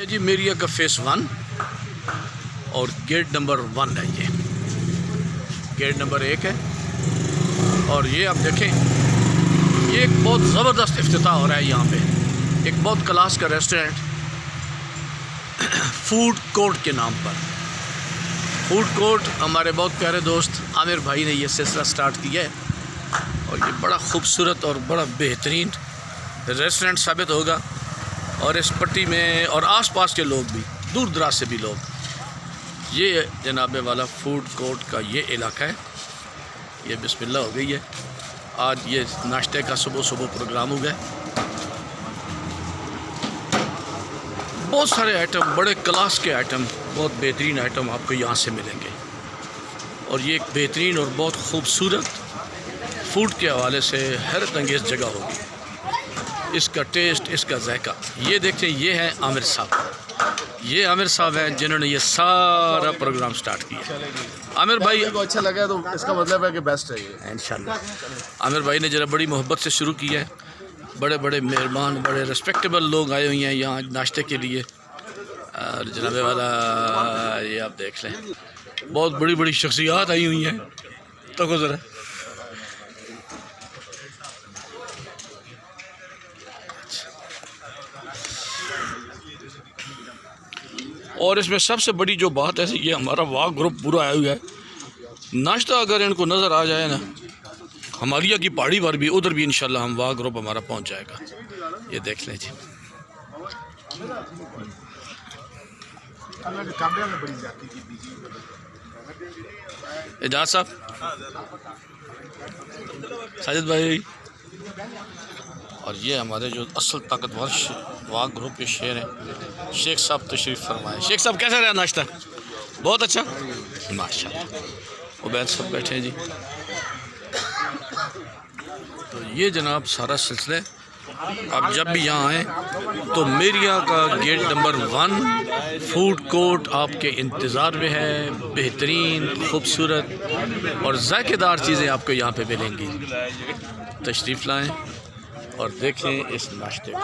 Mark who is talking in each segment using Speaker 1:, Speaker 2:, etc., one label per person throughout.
Speaker 1: ये जी मेरिया का फेस 1 और गेट नंबर 1 है। ये गेट नंबर 1 है और ये आप देखें, ये एक बहुत ज़बरदस्त इफ्तिताह हो रहा है यहाँ पे। एक बहुत क्लास का रेस्टोरेंट फूड कोर्ट के नाम पर। फूड कोर्ट हमारे बहुत प्यारे दोस्त आमिर भाई ने ये सिलसिला स्टार्ट किया है और ये बड़ा खूबसूरत और बड़ा बेहतरीन रेस्टोरेंट साबित होगा। और इस पट्टी में और आसपास के लोग भी, दूर दराज से भी लोग, ये जनाबे वाला फूड कोर्ट का ये इलाका है। ये बिस्मिल्लाह हो गई है। आज ये नाश्ते का सुबह सुबह प्रोग्राम हो गया। बहुत सारे आइटम, बड़े क्लास के आइटम, बहुत बेहतरीन आइटम आपको यहाँ से मिलेंगे। और ये एक बेहतरीन और बहुत खूबसूरत फूड के हवाले से हैरत अंगेज़ जगह होगी। इसका टेस्ट, इसका जायका, ये देखते हैं। ये है आमिर साहब। ये आमिर साहब हैं जिन्होंने ये सारा प्रोग्राम स्टार्ट किया। आमिर भाई
Speaker 2: को अच्छा लगा तो इसका मतलब है कि बेस्ट है ये
Speaker 1: इंशाल्लाह। आमिर भाई ने जरा बड़ी मोहब्बत से शुरू किया है। बड़े बड़े मेहमान, बड़े रिस्पेक्टेबल लोग आए हुए हैं यहाँ नाश्ते के लिए। और जनाबे वाला ये आप देख लें, बहुत बड़ी बड़ी शख्सियात आई हुई हैं। तो ज़रा और इसमें सबसे बड़ी जो बात है, ये हमारा वाह ग्रुप पूरा आया हुआ है। नाश्ता अगर इनको नज़र आ जाए ना, हिमालय की पहाड़ी पर भी, उधर भी इंशाल्लाह हम वाह ग्रुप हमारा पहुंच जाएगा। ये देख लें जी। एजाज साहब, साजिद भाई, और ये हमारे जो असल ताकतवर वाह ग्रुप के शेर हैं, शेख साहब तशरीफ़ फरमाए। शेख साहब कैसा रहा नाश्ता? बहुत अच्छा, माशाल्लाह। उबैद साहब बैठे हैं जी। तो ये जनाब सारा सिलसिला, आप जब भी यहाँ आएँ तो मेरिया का गेट नंबर 1 फूड कोर्ट आपके इंतज़ार में है। बेहतरीन, खूबसूरत और जायकेदार चीज़ें आपको यहाँ पे मिलेंगी। तशरीफ़ लाएँ और देखें इस नाश्ते को।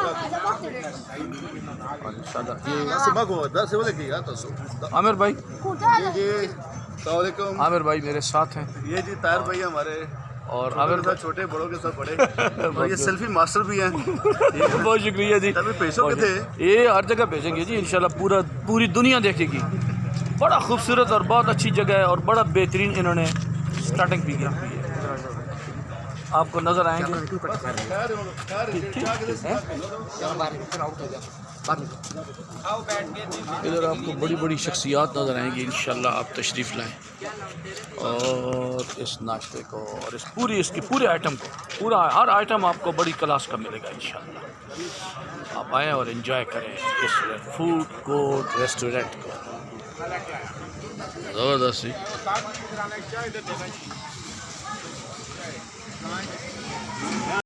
Speaker 1: आमिर भाई, आमिर भाई मेरे साथ हैं।
Speaker 2: ये जी तायर भाई हमारे,
Speaker 1: और आमिर भाई
Speaker 2: छोटे बड़ों के सब बड़े और ये सेल्फी मास्टर भी हैं।
Speaker 1: बहुत शुक्रिया जी।
Speaker 2: तभी पैसों के थे
Speaker 1: ये हर जगह भेजेंगे जी इंशाल्लाह। पूरी दुनिया देखेगी। बड़ा खूबसूरत और बहुत अच्छी जगह है और बड़ा बेहतरीन इन्होंने स्टार्टिंग भी किया। आपको नज़र आएंगे इधर, आपको बड़ी बड़ी शख्सियात नज़र आएंगी इंशाल्लाह। आप तशरीफ़ लाएं और इस नाश्ते को और इस इसकी पूरे आइटम को, पूरा हर आइटम आपको बड़ी क्लास का मिलेगा इंशाल्लाह। आप आएँ और एंजॉय करें इस फूड कोर्ट रेस्टोरेंट को। ज़बरदस्त।